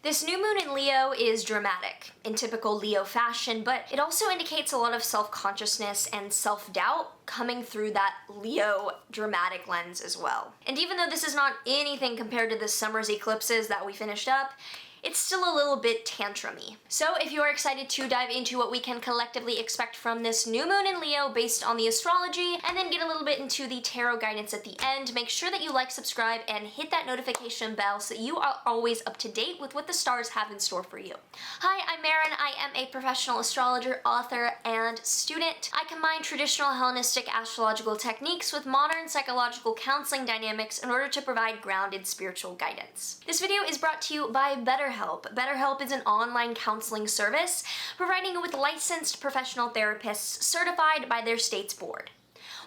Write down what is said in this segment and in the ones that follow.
This new moon in Leo is dramatic in typical Leo fashion, but it also indicates a lot of self-consciousness and self-doubt coming through that Leo dramatic lens as well. And even though this is not anything compared to the summer's eclipses that we finished up, it's still a little bit tantrumy. So if you are excited to dive into what we can collectively expect from this new moon in Leo based on the astrology, and then get a little bit into the tarot guidance at the end, make sure that you like, subscribe, and hit that notification bell so that you are always up to date with what the stars have in store for you. Hi, I'm Maren. I am a professional astrologer, author, and student. I combine traditional Hellenistic astrological techniques with modern psychological counseling dynamics in order to provide grounded spiritual guidance. This video is brought to you by BetterHelp. BetterHelp is an online counseling service providing you with licensed professional therapists certified by their state's board.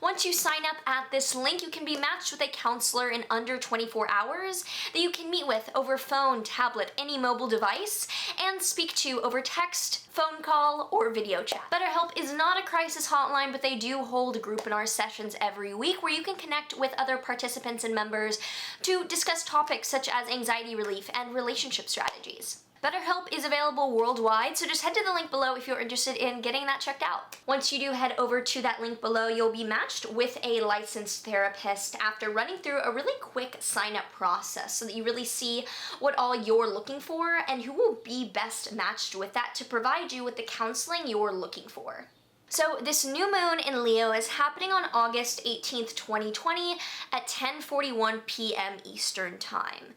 Once you sign up at this link, you can be matched with a counselor in under 24 hours that you can meet with over phone, tablet, any mobile device, and speak to over text, phone call, or video chat. BetterHelp is not a crisis hotline, but they do hold group-in-our sessions every week where you can connect with other participants and members to discuss topics such as anxiety relief and relationship strategies. BetterHelp is available worldwide, so just head to the link below if you're interested in getting that checked out. Once you do head over to that link below, you'll be matched with a licensed therapist after running through a really quick sign-up process so that you really see what all you're looking for and who will be best matched with that to provide you with the counseling you're looking for. So this new moon in Leo is happening on August 18th, 2020 at 10:41 p.m. Eastern Time.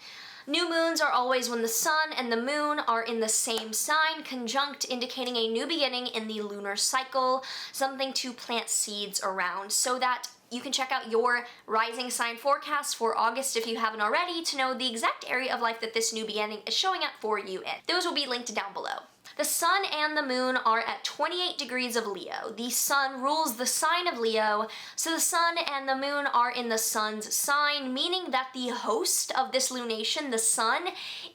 New moons are always when the sun and the moon are in the same sign, conjunct, indicating a new beginning in the lunar cycle, something to plant seeds around so that you can check out your rising sign forecast for August if you haven't already to know the exact area of life that this new beginning is showing up for you in. Those will be linked down below. The sun and the moon are at 28 degrees of Leo. The sun rules the sign of Leo, so the sun and the moon are in the sun's sign, meaning that the host of this lunation, the sun,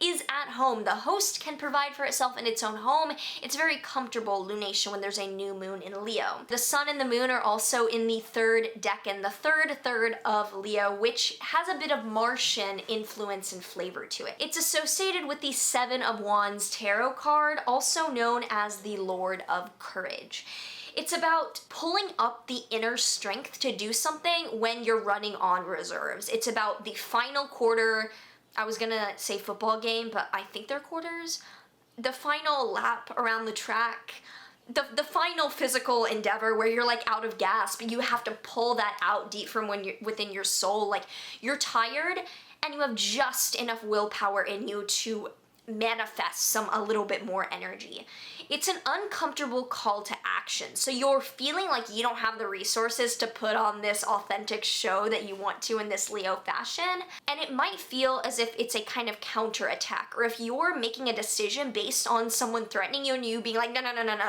is at home. The host can provide for itself in its own home. It's a very comfortable lunation when there's a new moon in Leo. The sun and the moon are also in the third decan, the third of Leo, which has a bit of Martian influence and flavor to it. It's associated with the Seven of Wands tarot card, also known as the Lord of Courage. It's about pulling up the inner strength to do something when you're running on reserves. It's about the final quarter. I was gonna say football game, but I think they're quarters. The final lap around the track. The final physical endeavor where you're like out of gas, but you have to pull that out deep from when you're within your soul. Like you're tired and you have just enough willpower in you to manifest a little bit more energy. It's an uncomfortable call to action. So you're feeling like you don't have the resources to put on this authentic show that you want to in this Leo fashion. And it might feel as if it's a kind of counter attack, or if you're making a decision based on someone threatening you and you being like, no,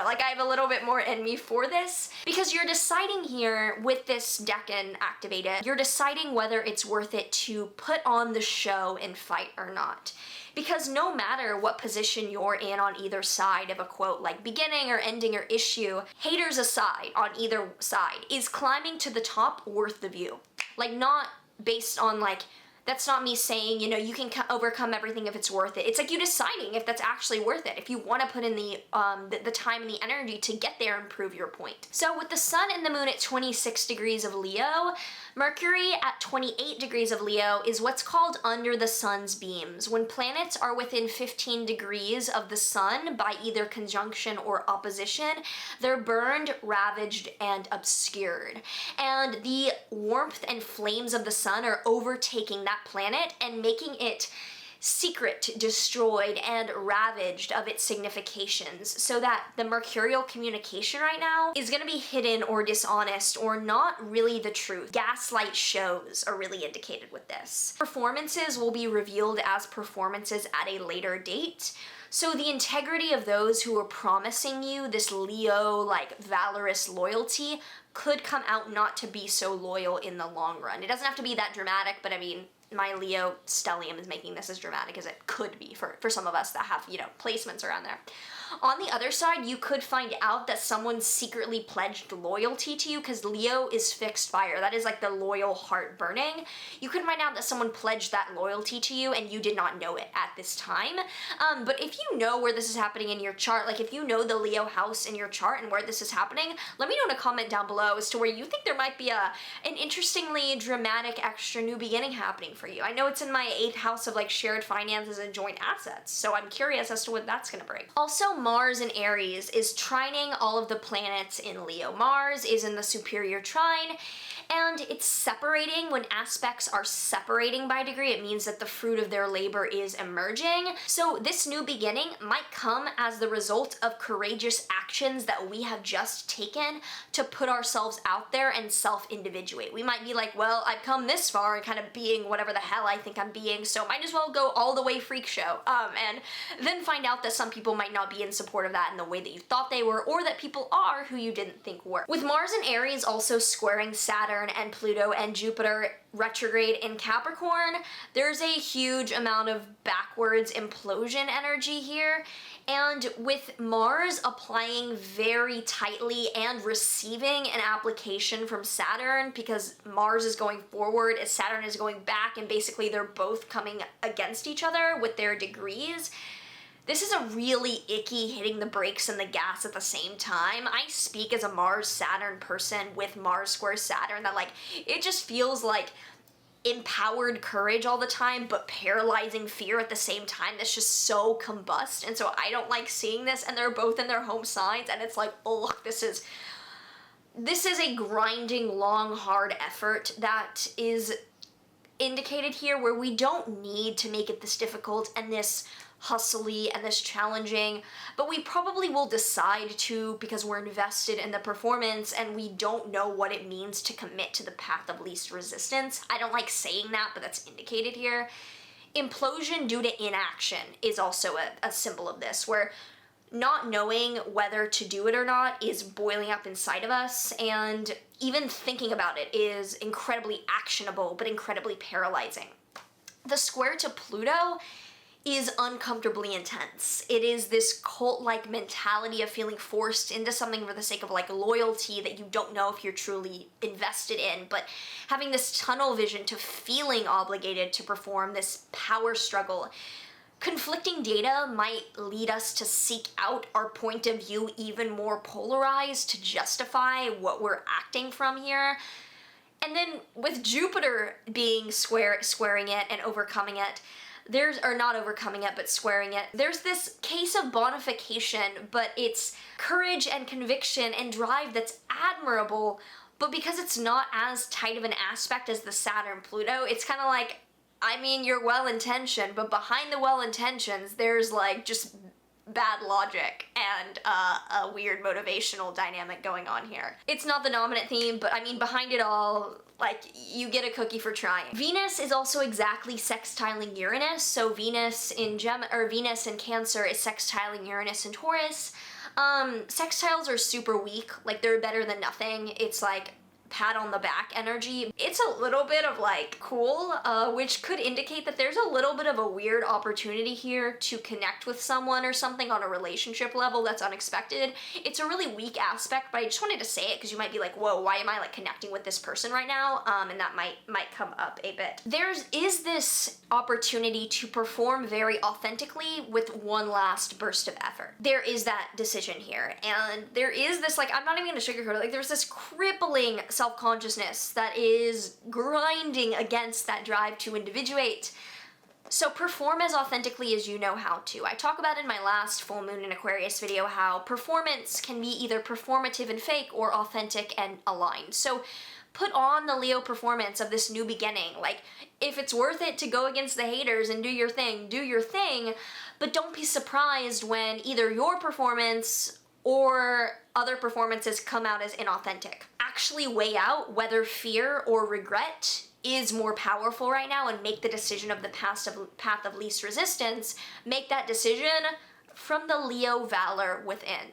like I have a little bit more in me for this. Because you're deciding here with this decan activated, you're deciding whether it's worth it to put on the show and fight or not. Because no matter what position you're in on either side of a quote like beginning or ending or issue, haters aside on either side, is climbing to the top worth the view? Like not based on like, that's not me saying, you know, you can overcome everything if it's worth it. It's like you deciding if that's actually worth it, if you want to put in the time and the energy to get there and prove your point. So with the sun and the moon at 26 degrees of Leo, Mercury at 28 degrees of Leo is what's called under the sun's beams. When planets are within 15 degrees of the sun by either conjunction or opposition, they're burned, ravaged, and obscured. And the warmth and flames of the sun are overtaking that planet and making it secret, destroyed, and ravaged of its significations, so that the mercurial communication right now is going to be hidden or dishonest or not really the truth. Gaslight shows are really indicated with this. Performances will be revealed as performances at a later date. So the integrity of those who are promising you this Leo, like valorous loyalty could come out not to be so loyal in the long run. It doesn't have to be that dramatic, but I mean, my Leo stellium is making this as dramatic as it could be for some of us that have, you know, placements around there. On the other side, you could find out that someone secretly pledged loyalty to you, because Leo is fixed fire. That is like the loyal heart burning. You could find out that someone pledged that loyalty to you and you did not know it at this time. But if you know where this is happening in your chart, like if you know the Leo house in your chart and where this is happening, let me know in a comment down below as to where you think there might be an interestingly dramatic extra new beginning happening for you. I know it's in my 8th house of like shared finances and joint assets, so I'm curious as to what that's gonna bring. Also, Mars in Aries is trining all of the planets in Leo. Mars is in the superior trine, and it's separating. When aspects are separating by degree, it means that the fruit of their labor is emerging. So this new beginning might come as the result of courageous actions that we have just taken to put ourselves out there and self-individuate. We might be like, well, I've come this far and kind of being whatever the hell I think I'm being, so might as well go all the way freak show. And then find out that some people might not be in support of that in the way that you thought they were, or that people are who you didn't think were. With Mars and Aries also squaring Saturn and Pluto and Jupiter retrograde in Capricorn, there's a huge amount of backwards implosion energy here. And with Mars applying very tightly and receiving an application from Saturn, because Mars is going forward as Saturn is going back, and basically they're both coming against each other with their degrees, this is a really icky hitting the brakes and the gas at the same time. I speak as a Mars-Saturn person with Mars square Saturn, that like, it just feels like empowered courage all the time, but paralyzing fear at the same time. That's just so combust, and so I don't like seeing this, and they're both in their home signs, and it's like, oh, this is a grinding, long, hard effort that is indicated here, where we don't need to make it this difficult and this hustly and this challenging, but we probably will decide to, because we're invested in the performance and we don't know what it means to commit to the path of least resistance. I don't like saying that, but that's indicated here. Implosion due to inaction is also a symbol of this, where not knowing whether to do it or not is boiling up inside of us, and even thinking about it is incredibly actionable but incredibly paralyzing. The square to Pluto is uncomfortably intense. It is this cult-like mentality of feeling forced into something for the sake of like loyalty that you don't know if you're truly invested in, but having this tunnel vision to feeling obligated to perform this power struggle. Conflicting data might lead us to seek out our point of view even more polarized to justify what we're acting from here. And then with Jupiter being squaring it and overcoming it, squaring it, there's this case of bonification, but it's courage and conviction and drive that's admirable, but because it's not as tight of an aspect as the Saturn-Pluto, it's kind of like, I mean, you're well-intentioned, but behind the well-intentions, there's like just bad logic and a weird motivational dynamic going on here. It's not the dominant theme, but I mean, behind it all, like, you get a cookie for trying. Venus is also exactly sextiling Uranus, so Venus in Cancer is sextiling Uranus in Taurus. Sextiles are super weak, like they're better than nothing. It's like pat on the back energy. It's a little bit of like cool, which could indicate that there's a little bit of a weird opportunity here to connect with someone or something on a relationship level that's unexpected. It's a really weak aspect, but I just wanted to say it because you might be like, whoa, why am I like connecting with this person right now? And that might come up a bit. There is this opportunity to perform very authentically with one last burst of effort. There is that decision here, and there is this, like, I'm not even gonna sugarcoat it, like there's this crippling self-consciousness that is grinding against that drive to individuate. So perform as authentically as you know how to. I talk about in my last full moon in Aquarius video how performance can be either performative and fake or authentic and aligned. So put on the Leo performance of this new beginning. Like, if it's worth it to go against the haters and do your thing, but don't be surprised when either your performance or other performances come out as inauthentic. Actually weigh out whether fear or regret is more powerful right now and make the decision of the path of least resistance. Make that decision from the Leo valor within.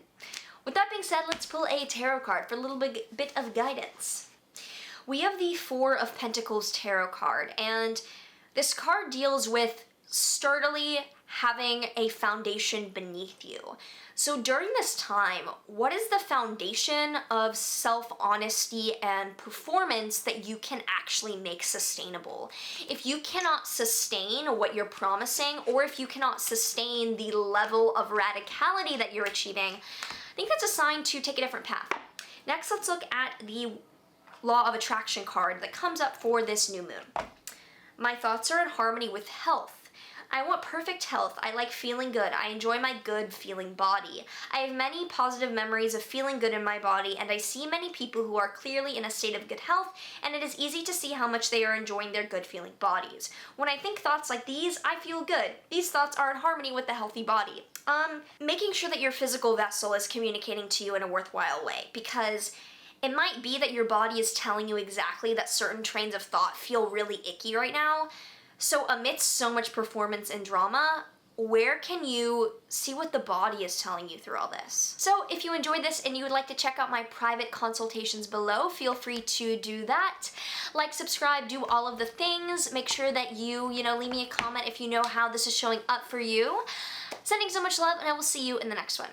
With that being said, let's pull a tarot card for a little bit of guidance. We have the Four of Pentacles tarot card, and This card deals with sturdily having a foundation beneath you. So during this time, what is the foundation of self-honesty and performance that you can actually make sustainable? If you cannot sustain what you're promising, or if you cannot sustain the level of radicality that you're achieving, I think that's a sign to take a different path. Next, let's look at the Law of Attraction card that comes up for this new moon. My thoughts are in harmony with health. I want perfect health. I like feeling good. I enjoy my good feeling body. I have many positive memories of feeling good in my body, and I see many people who are clearly in a state of good health, and it is easy to see how much they are enjoying their good feeling bodies. When I think thoughts like these, I feel good. These thoughts are in harmony with the healthy body. Making sure that your physical vessel is communicating to you in a worthwhile way, because it might be that your body is telling you exactly that certain trains of thought feel really icky right now. So amidst so much performance and drama, where can you see what the body is telling you through all this? So if you enjoyed this and you would like to check out my private consultations below, feel free to do that. Like, subscribe, do all of the things. Make sure that you leave me a comment if you know how this is showing up for you. Sending so much love, and I will see you in the next one.